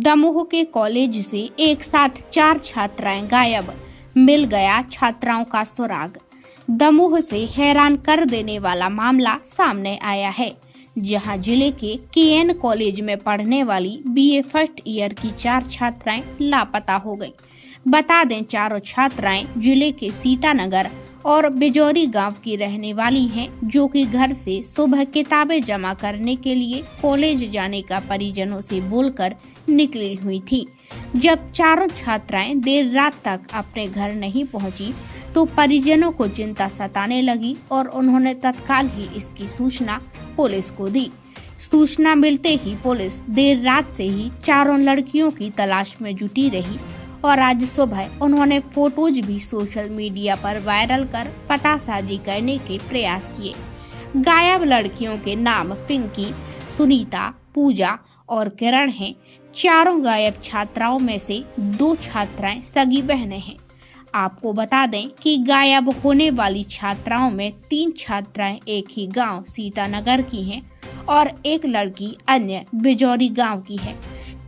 दमोह के कॉलेज से एक साथ 4 छात्राएं गायब, मिल गया छात्राओं का सुराग। दमोह से हैरान कर देने वाला मामला सामने आया है, जहां जिले के केएन कॉलेज में पढ़ने वाली बीए फर्स्ट ईयर की 4 छात्राएं लापता हो गई। बता दें, चारों छात्राएं जिले के सीतानगर और बिजौरी गांव की रहने वाली हैं, जो कि घर से सुबह किताबें जमा करने के लिए कॉलेज जाने का परिजनों से बोलकर निकली हुई थी। जब चारों छात्राएं देर रात तक अपने घर नहीं पहुंची तो परिजनों को चिंता सताने लगी और उन्होंने तत्काल ही इसकी सूचना पुलिस को दी। सूचना मिलते ही पुलिस देर रात से ही चारों लड़कियों की तलाश में जुटी रही और आज सुबह उन्होंने फोटोज भी सोशल मीडिया पर वायरल कर पतासाजी करने के प्रयास किए। गायब लड़कियों के नाम पिंकी, सुनीता, पूजा और किरण हैं। चारों गायब छात्राओं में से 2 छात्राएं सगी बहनें हैं। आपको बता दें कि गायब होने वाली छात्राओं में 3 छात्राएं एक ही गांव सीतानगर की हैं और एक लड़की अन्य बिजौरी गांव की है।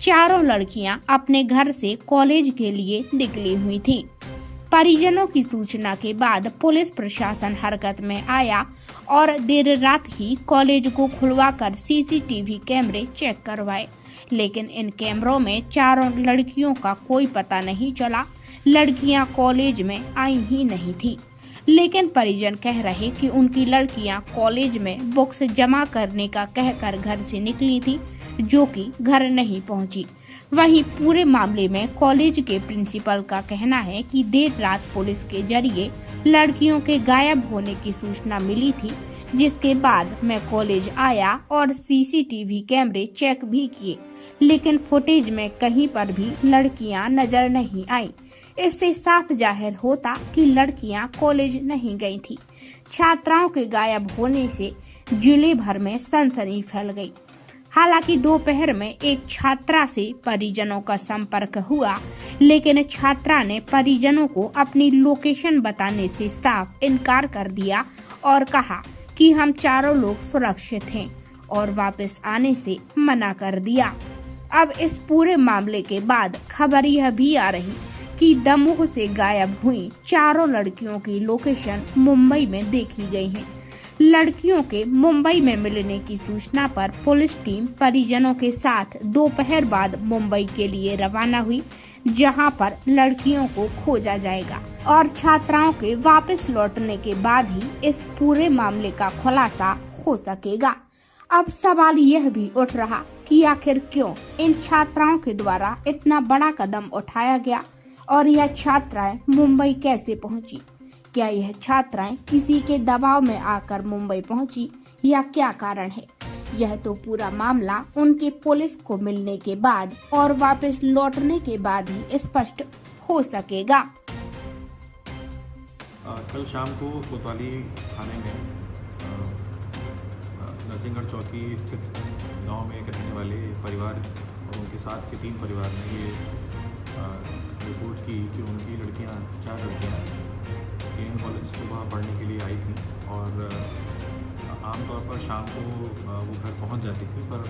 चारों लड़कियां अपने घर से कॉलेज के लिए निकली हुई थीं। परिजनों की सूचना के बाद पुलिस प्रशासन हरकत में आया और देर रात ही कॉलेज को खुलवाकर सीसीटीवी कैमरे चेक करवाए, लेकिन इन कैमरों में चारों लड़कियों का कोई पता नहीं चला। लड़कियां कॉलेज में आई ही नहीं थी, लेकिन परिजन कह रहे कि उनकी लड़कियां कॉलेज में बुक्स जमा करने का कहकर घर से निकली थी, जो कि घर नहीं पहुंची। वहीं पूरे मामले में कॉलेज के प्रिंसिपल का कहना है कि देर रात पुलिस के जरिए लड़कियों के गायब होने की सूचना मिली थी, जिसके बाद मैं कॉलेज आया और सीसीटीवी कैमरे चेक भी किए, लेकिन फुटेज में कहीं पर भी लड़कियां नजर नहीं आई। इससे साफ जाहिर होता कि लड़कियां कॉलेज नहीं गई थी। छात्राओं के गायब होने से जिले भर में सनसनी फैल गई। हालांकि दोपहर में एक छात्रा से परिजनों का संपर्क हुआ, लेकिन छात्रा ने परिजनों को अपनी लोकेशन बताने से साफ इनकार कर दिया और कहा कि हम चारों लोग सुरक्षित हैं और वापस आने से मना कर दिया। अब इस पूरे मामले के बाद खबर यह भी आ रही कि दमोह से गायब हुई चारों लड़कियों की लोकेशन मुंबई में देखी गई है। लड़कियों के मुंबई में मिलने की सूचना पर पुलिस टीम परिजनों के साथ दोपहर बाद मुंबई के लिए रवाना हुई, जहां पर लड़कियों को खोजा जाएगा और छात्राओं के वापस लौटने के बाद ही इस पूरे मामले का खुलासा हो सकेगा। अब सवाल यह भी उठ रहा कि आखिर क्यों इन छात्राओं के द्वारा इतना बड़ा कदम उठाया गया और यह छात्राएं मुंबई कैसे पहुंची। क्या यह छात्राएं किसी के दबाव में आकर मुंबई पहुंची या क्या कारण है? यह तो पूरा मामला उनके पुलिस को मिलने के बाद और वापस लौटने के बाद ही स्पष्ट हो सकेगा। कल शाम को कोतवाली थाने में नरसिंहगढ़ चौकी स्थित गांव में एक रहने वाले परिवार और उनके साथ के 3 परिवार ने ये रिपोर्ट की कि उनकी लड़कियां 4 लड़कियां केएन कॉलेज सुबह पढ़ने के लिए आई थी और आमतौर पर शाम को वो घर पहुंच जाती थी, पर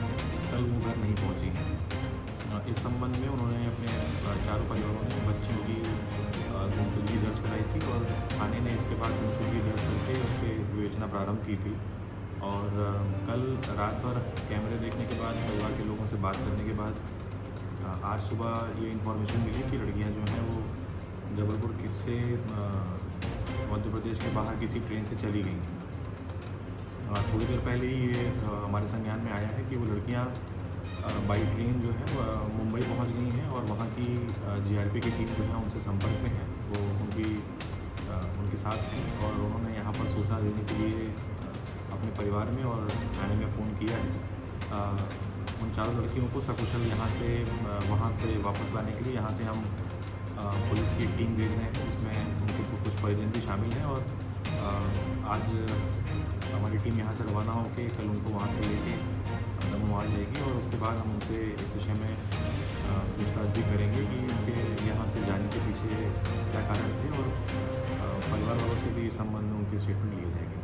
कल वो घर नहीं पहुंची। इस संबंध में उन्होंने अपने चारों परिवारों ने बच्चियों की गुमशुदगी दर्ज कराई थी और थाने ने इसके बाद गुमशुदगी दर्ज करके उस पर विवेचना प्रारंभ की थी। और कल रात भर कैमरे देखने के बाद, परिवार के लोगों से बात करने के बाद आज सुबह ये इन्फॉर्मेशन मिली कि लड़कियां जो हैं वो जबलपुर से मध्य प्रदेश के बाहर किसी ट्रेन से चली गई। थोड़ी देर पहले ही ये हमारे संज्ञान में आया है कि वो लड़कियां बाई ट्रेन जो है मुंबई पहुंच गई हैं और वहां की जीआरपी की टीम जो है उनसे संपर्क में है, वो उनके साथ हैं और उन्होंने यहाँ पर सूचना देने के लिए अपने परिवार में और थाने में फ़ोन किया है। उन चारों लड़कियों को सकुशल यहाँ से वहाँ से वापस लाने के लिए यहाँ से हम पुलिस की टीम भेज रहे हैं, जिसमें उनके कुछ परिजन भी शामिल हैं और आज हमारी टीम यहाँ से रवाना होकर कल उनको वहाँ से लेके दमोह आ जाएगी और उसके बाद हम उनसे इस विषय में पूछताछ भी करेंगे कि उनके यहाँ से जाने के पीछे क्या कारण थे और परिवार वालों से भी इस संबंध में उनके स्टेटमेंट लिए जाएंगे।